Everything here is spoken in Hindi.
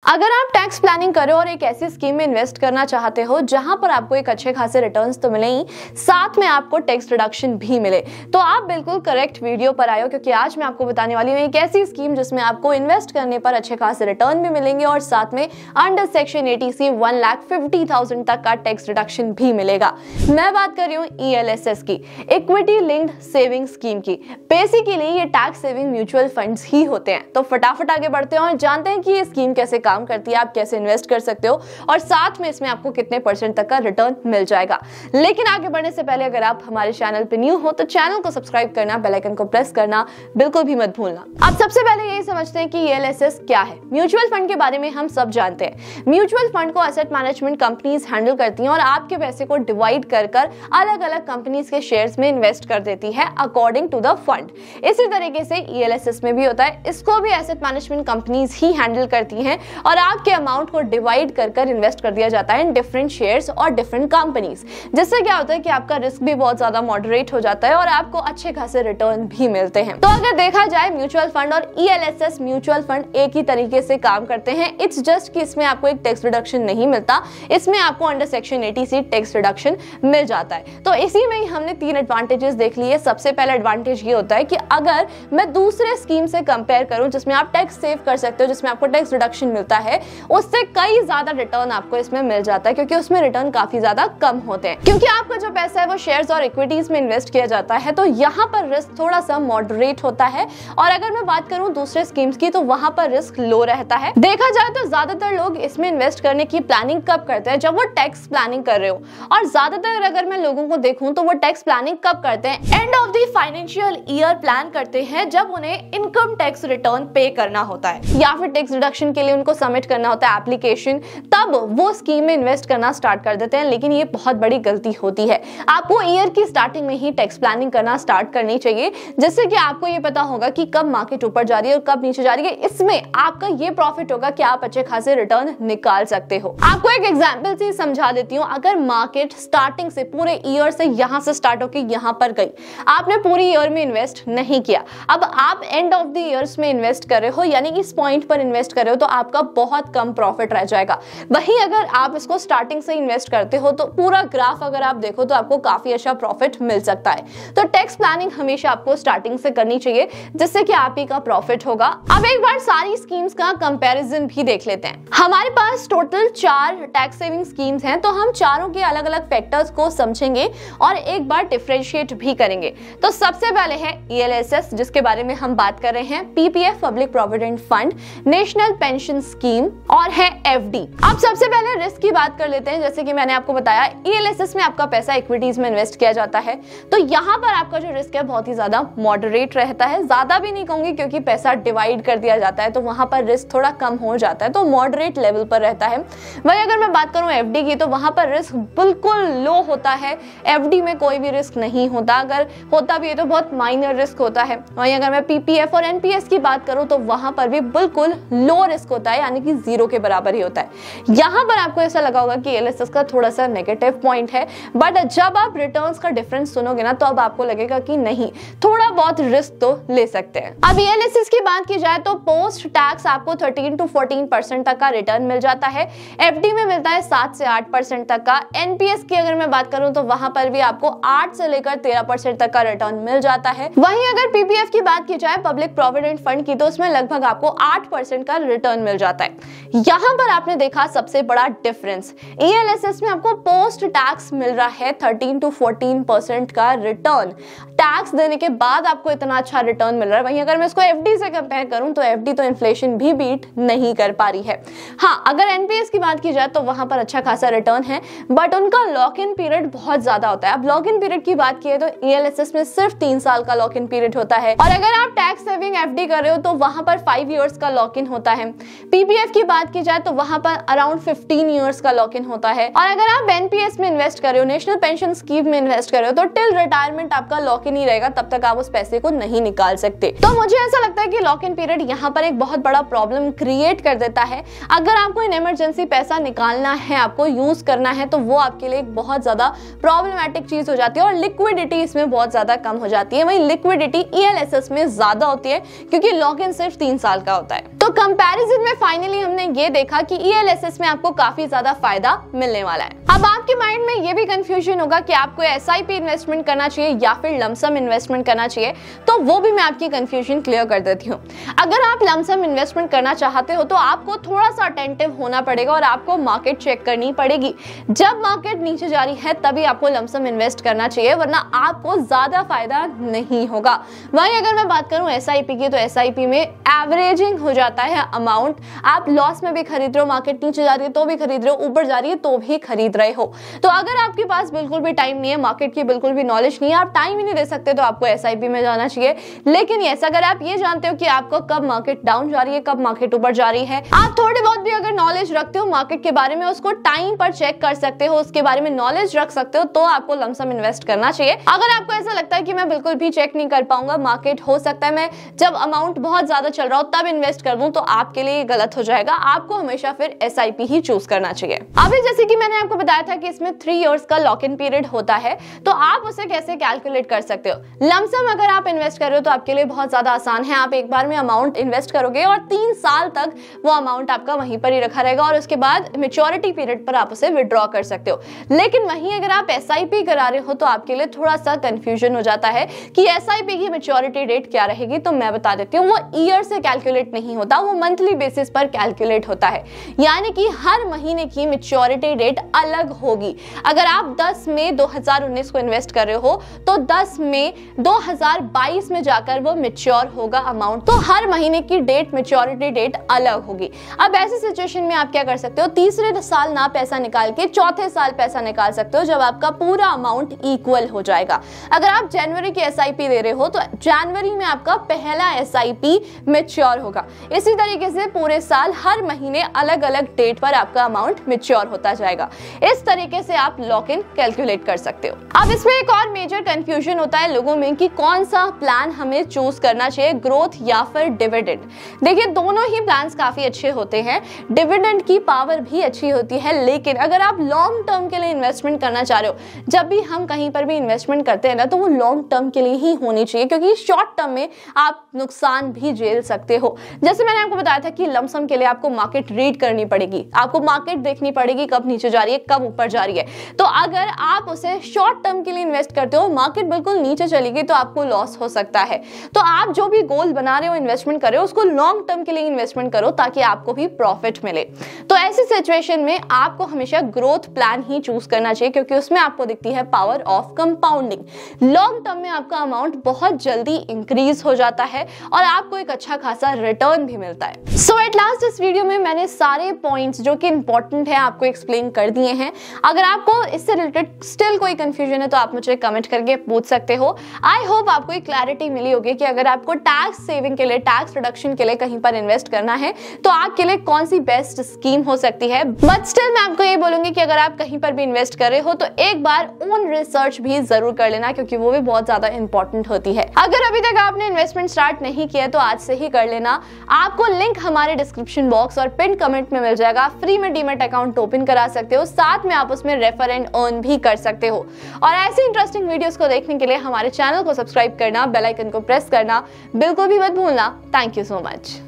अगर आप टैक्स प्लानिंग कर रहे हो और एक ऐसी स्कीम में इन्वेस्ट करना चाहते हो जहां पर आपको एक अच्छे खासे रिटर्न्स तो मिले ही, साथ में आपको टैक्स रिडक्शन भी मिले, तो आप बिल्कुल करेक्ट वीडियो पर आए हो, क्योंकि आज मैं आपको बताने वाली हूँ एक ऐसी स्कीम जिसमें आपको इन्वेस्ट करने पर अच्छे खासे रिटर्न भी मिलेंगे और साथ में अंडर सेक्शन 80 से 1,50,000 तक का टैक्स रिडक्शन भी मिलेगा। मैं बात कर रही हूँ ELSS की, इक्विटी लिंक्ड सेविंग स्कीम की। बेसिकली ये टैक्स सेविंग म्यूचुअल फंड्स ही होते हैं। तो फटाफट आगे बढ़ते हैं और जानते हैं कि ये स्कीम कैसे काम करती है, आप कैसे इन्वेस्ट कर सकते हो और साथ में इसमें आपको कितने % तक का रिटर्न मिल जाएगा। लेकिन आगे बढ़ने से पहले अगर आप हमारे चैनल पे न्यू हो तो चैनल को सब्सक्राइब करना, बेल आइकन को प्रेस करना बिल्कुल भी मत भूलना। अब सबसे पहले यही समझते हैं कि ELSS क्या है। म्यूचुअल फंड के बारे में हम सब जानते हैं। म्यूचुअल फंड को एसेट मैनेजमेंट कंपनीज हैंडल करती हैं और आपके पैसे को डिवाइड कर अलग अलग कंपनीज के शेयर्स में इन्वेस्ट कर देती है अकॉर्डिंग टू द फंड। इसी तरीके से ELSS में भी होता है, इसको भी एसेट मैनेजमेंट कंपनीज ही हैंडल करती हैं और आपके अमाउंट को डिवाइड कर इन्वेस्ट कर दिया जाता है इन डिफरेंट शेयर्स और डिफरेंट कंपनीज। जिससे क्या होता है कि आपका रिस्क भी बहुत ज्यादा मॉडरेट हो जाता है और आपको अच्छे खासे रिटर्न भी मिलते हैं। तो अगर देखा जाए म्यूचुअल फंड और ELSS म्यूचुअल फंड एक ही तरीके से काम करते हैं। इट्स जस्ट कि इसमें आपको एक टैक्स रिडक्शन नहीं मिलता, इसमें आपको अंडर सेक्शन 80 से टैक्स रिडक्शन मिल जाता है। तो इसी में ही हमने 3 एडवांटेजेस देख लिए। सबसे पहला एडवांटेज ये होता है कि अगर मैं दूसरे स्कीम से कंपेयर करूं जिसमें आप टैक्स सेव कर सकते हो, जिसमें आपको टैक्स रिडक्शन मिलता है, उससे कई ज्यादा रिटर्न आपको इसमें मिल जाता है, क्योंकि उसमें रिटर्न काफी ज्यादा कम होते हैं। क्योंकि आपका जो पैसा है वो शेयर्स और इक्विटीज में इन्वेस्ट किया जाता है, तो यहाँ पर रिस्क थोड़ा सा मॉडरेट होता है। और अगर मैं बात करूं दूसरे स्कीम्स की तो वहां पर रिस्क लो रहता है। देखा जाए तो ज्यादातर लोग इसमें इन्वेस्ट करने की प्लानिंग कब करते हैं? जब वो टैक्स प्लानिंग कर रहे हो। और ज्यादातर अगर मैं लोगों को देखूं तो वो टैक्स प्लानिंग कब करते हैं? End of the financial year plan करते हैं, जब उन्हें इनकम टैक्स रिटर्न पे करना होता है या फिर टैक्स रिडक्शन के लिए उनको सबमिट करना होता है एप्लीकेशन, तब वो स्कीम में इन्वेस्ट करना स्टार्ट कर देते हैं। लेकिन ये बहुत बड़ी गलती होती है। आपको ईयर की स्टार्टिंग में ही टैक्स प्लानिंग करना स्टार्ट करनी चाहिए, जिससे कि आपको ये पता होगा कि कब मार्केट ऊपर जा रही है और कब नीचे जा रही है। इसमें आपका ये प्रॉफिट होगा कि आप अच्छे खासे रिटर्न निकाल सकते हो। आपको एक एग्जांपल से समझा देती हूँ। अगर मार्केट स्टार्टिंग से पूरे ईयर से यहाँ से स्टार्ट होकर यहाँ पर गई, आपने पूरी ईयर में इन्वेस्ट नहीं किया, अब आप एंड ऑफ द ईयर्स में इन्वेस्ट कर रहे हो, यानी इस पॉइंट पर इन्वेस्ट कर रहे हो, तो आपका बहुत कम प्रॉफिट रह जाएगा। वहीं अगर आप इसको स्टार्टिंग से इन्वेस्ट करते हो तो पूरा ग्राफ अगर आप देखो तो आपको काफी अच्छा प्रॉफिट मिल सकता है। तो टैक्स प्लानिंग हमेशा आपको स्टार्टिंग से करनी चाहिए, जिससे कि आप ही का प्रॉफिट होगा। अब एक बार सारी स्कीम्स का कंपैरिजन भी देख लेते हैं। हमारे पास टोटल 4 टैक्स सेविंग स्कीम्स हैं, तो हम चारों के अलग अलग फैक्टर्स को समझेंगे और एक बार डिफरेंशिएट भी करेंगे। तो सबसे पहले है ELSS, जिसके बारे में हम बात कर रहे हैं, PPF public provident fund, national pension scheme और है FD। अब सबसे पहले रिस्क की बात कर लेते हैं। जैसे कि मैंने आपको बताया, ELSS में आपका पैसा इक्विटीज में इन्वेस्ट किया जाता है, तो यहाँ पर आपका जो रिस्क है बहुत ही ज्यादा मॉडरेट रहता है। ज्यादा भी नहीं कहूंगी, क्योंकि पैसा डिवाइड कर दिया जाता है तो वहां पर रिस्क थोड़ा कम हो जाता है, तो मॉडरेट लेवल पर रहता है। वहीं अगर मैं बात करूं FD की, तो वहां पर रिस्क बिल्कुल लो होता है। FD में कोई भी रिस्क नहीं होता, अगर होता भी है तो बहुत माइनर रिस्क होता है। वहीं अगर मैं PPF और NPS की बात करूं तो वहां पर भी बिल्कुल लो रिस्क होता है, यानी कि 0 के बराबर ही होता है। यहाँ पर आपको ऐसा लगा होगा कि ELSS का थोड़ा सा नेगेटिव पॉइंट है, बट जब आप रिटर्न्स का डिफरेंस सुनोगे ना, तो अब आपको लगेगा कि नहीं, थोड़ा बहुत रिस्क तो ले सकते हैं। अब ELSS की बात की जाए तो पोस्ट टैक्स आपको 13 to 14% तक का रिटर्न मिल जाता है। FD में मिलता है 7 से 8% तक का। NPS की अगर मैं बात करूं तो वहां पर भी आपको 8 से लेकर 13% तक का रिटर्न मिल जाता है। वहीं अगर PPF की बात की जाए, पब्लिक प्रोविडेंट फंड की, तो उसमें लगभग आपको 8% का रिटर्न मिल जाता है। यहाँ पर आपने देखा सबसे बड़ा डिफरेंस, ELSS में आपको पोस्ट टैक्स मिल रहा है 13 to 14% का रिटर्न। टैक्स देने के बाद आपको इतना अच्छा रिटर्न मिल रहा है। वहीं अगर मैं इसको FD से कंपेयर करूं तो FD तो इन्फ्लेशन भी बीट नहीं कर पा रही है। हाँ, अगर NPS की बात की जाए तो वहां पर अच्छा खासा रिटर्न है, बट उनका लॉक इन पीरियड बहुत ज्यादा होता है। अब लॉक इन पीरियड की बात की तो ELSS में सिर्फ 3 साल का लॉक इन पीरियड होता है, और अगर आप टैक्स सेविंग FD कर रहे हो तो वहां पर 5 इयर्स का लॉक इन होता है। PPF की बात की जाए तो वहां पर अराउंड 15 इयर्स का लॉक इन होता है। और अगर आप NPS में इन्वेस्ट कर रहे हो, नेशनल पेंशन स्कीम में इन्वेस्ट कर रहे हो, तो टिल रिटायरमेंट आपका लॉक इन ही रहेगा, तब तक आप उस पैसे को नहीं निकाल सकते। तो मुझे ऐसा लगता है कि लॉक इन पीरियड यहाँ पर एक बहुत बड़ा प्रॉब्लम क्रिएट कर देता है। अगर आपको इन इमरजेंसी पैसा निकालना है, आपको यूज करना है, तो वो आपके लिए एक बहुत ज्यादा प्रॉब्लमैटिक चीज हो जाती है और लिक्विडिटी इसमें बहुत ज्यादा कम हो जाती है। वहीं लिक्विडिटी ELSS में ज्यादा होती है, क्योंकि लॉक इन सिर्फ 3 साल का होता है। तो कंपैरिजन में फाइनली हमने ये देखा कि ELSS में आपको काफी ज्यादा फायदा मिलने वाला है। अब आपके माइंड में ये भी कंफ्यूजन होगा कि आपको SIP इन्वेस्टमेंट करना चाहिए या फिर लमसम इन्वेस्टमेंट करना चाहिए, तो वो भी मैं आपकी कंफ्यूजन क्लियर कर देती हूँ। अगर आप लमसम इन्वेस्टमेंट करना चाहते हो तो आपको थोड़ा सा अटेंटिव होना पड़ेगा और आपको मार्केट चेक करनी पड़ेगी। जब मार्केट नीचे जा रही है तभी आपको लमसम इन्वेस्ट करना चाहिए, वरना आपको ज्यादा फायदा नहीं होगा। वहीं अगर मैं बात करूं SIP की, तो SIP में एवरेजिंग हो जाता है अमाउंट। आप लॉस में भी खरीद रहे हो, मार्केट नीचे जा रही है तो भी खरीद रहे हो, ऊपर जा रही है तो भी खरीद रहे हो। तो अगर आपके पास बिल्कुल भी टाइम नहीं है, मार्केट की बिल्कुल भी नॉलेज नहीं है, आप टाइम ही नहीं दे सकते, तो आपको SIP में जाना चाहिए। लेकिन यस, अगर आप ये जानते हो कि आपको कब मार्केट डाउन जा रही है, कब मार्केट ऊपर जा रही है, आप थोड़ी बहुत भी अगर नॉलेज रखते हो मार्केट के बारे में, उसको टाइम पर चेक कर सकते हो, उसके बारे में नॉलेज रख सकते हो, तो आपको लमसम इन्वेस्ट करना चाहिए। अगर आपको ऐसा लगता है कि मैं बिल्कुल भी चेक नहीं कर पाऊंगा, मार्केट हो सकता है मैं जब अमाउंट बहुत ज्यादा चल रहा हो तब इन्वेस्ट कर दूं, तो आपके लिए गलत हो जाएगा। आपको हमेशा फिर SIP ही चूज करना चाहिए। अभी जैसे कि मैंने आपको बताया था कि इसमें 3 इयर्स का लॉक इन पीरियड होता है, तो आप उसे कैसे कैलकुलेट कर सकते हो। लमसम अगर आप इन्वेस्ट कर रहे हो तो आपके लिए बहुत ज्यादा आसान है। आप एक बार में अमाउंट इन्वेस्ट करोगे और 3 साल तक वो अमाउंट आपका वहीं पर ही रखा रहेगा और उसके बाद मैच्योरिटी पीरियड पर आप उसे विड्रॉ कर सकते हो। लेकिन वहीं अगर आप SIP करा रहे हो तो आपके लिए थोड़ा सा कंफ्यूजन हो जाता है कि SIP की मैच्योरिटी डेट क्या रहेगी। तो मैं बता देती हूँ, वो ईयर से कैलकुलेट नहीं होता, वो मंथली बेसिस पर कैलकुलेट होता है। यानी कि हर महीने की मैच्योरिटी डेट अलग होगी। अगर आप 10 मई 2019 को इन्वेस्ट कर रहे हो तो 10 मई 2022 में जाकर वो मैच्योर होगा अमाउंट। तो हर महीने की डेट, मैच्योरिटी डेट अलग होगी। अब ऐसी सिचुएशन में आप क्या कर सकते हो, तीसरे साल ना पैसा निकाल के चौथे साल पैसा निकाल सकते हो, जब आपका पूरा अमाउंट इक्वल हो जाएगा। अगर आप जनवरी की SIP दे रहे हो तो जनवरी में आपका पहला SIP मैच्योर होगा। इसी तरीके से पूरे साल हर महीने अलग अलग डेट पर आपका अमाउंट मैच्योर होता जाएगा। इस तरीके से आप लॉक इन कैलकुलेट कर सकते हो। अब इसमें एक और मेजर कंफ्यूजन होता है लोगों में कि कौन सा प्लान हमें चूज करना चाहिए, ग्रोथ या फिर डिविडेंड। देखिए, दोनों ही प्लान्स काफी अच्छे होते हैं, डिविडेंड की पावर भी अच्छी होती है। लेकिन अगर आप लॉन्ग टर्म के लिए इन्वेस्टमेंट करना चाह रहे हो, जब भी हम कहीं पर भी इन्वेस्टमेंट करते हैं ना, तो वो लॉन्ग टर्म के लिए ही होनी चाहिए, क्योंकि शॉर्ट टर्म में आप नुकसान भी झेल सकते हो। जैसे मैंने आपको बताया था कि लमसम के लिए आपको मार्केट रीड करनी पड़ेगी, आपको मार्केट देखनी पड़ेगी कब नीचे जा रही है, कब ऊपर जा रही है। तो अगर आप उसे शॉर्ट टर्म के लिए इन्वेस्ट करते हो, मार्केट बिल्कुल नीचे चली गई, तो आपको लॉस हो सकता है। तो आप जो भी गोल बना रहे हो, इन्वेस्टमेंट कर रहे हो, उसको लॉन्ग टर्म के लिए इन्वेस्टमेंट करो ताकि आपको भी प्रॉफिट मिले। तो ऐसी सिचुएशन में आपको हमेशा ग्रोथ प्लान ही चूज करना चाहिए, क्योंकि उसमें आपको दिखती है power of compounding. Long term में आपका अमाउंट बहुत जल्दी इंक्रीज हो जाता है और आपको एक अच्छा खासा रिटर्न भी मिलता है। सो एट लास्ट इस वीडियो में मैंने सारे पॉइंट्स जो कि इंपॉर्टेंट है आपको एक्सप्लेन कर दिए हैं। अगर आपको इससे रिलेटेड स्टिल कोई कंफ्यूजन है तो आप मुझे कमेंट करके पूछ सकते हो। आई होप आपको एक क्लैरिटी मिली होगी कि अगर आपको टैक्स सेविंग के लिए, टैक्स रिडक्शन के लिए कहीं पर इन्वेस्ट करना है तो आपके लिए कौन सी बेस्ट स्कीम हो सकती है। बट स्टिल मैं आपको ये बोलूंगी कि अगर आप कहीं पर भी इन्वेस्ट कर रहे हो तो एक बार ओन रिसर्च भी जरूर कर लेना, क्योंकि वो भी बहुत ज्यादा इंपॉर्टेंट होती है। अगर अभी तक आपने इन्वेस्टमेंट स्टार्ट नहीं किया तो आज से ही कर लेना। आपको लिंक हमारे डिस्क्रिप्शन बॉक्स और पिन कमेंट में मिल जाएगा। फ्री में डीमैट अकाउंट ओपन करा सकते हो, साथ में आप उसमें रेफर एंड अर्न भी कर सकते हो। और ऐसी इंटरेस्टिंग वीडियोस को देखने के लिए हमारे चैनल को सब्सक्राइब करना, बेल आइकन को प्रेस करना बिल्कुल भी मत भूलना। Thank you so much.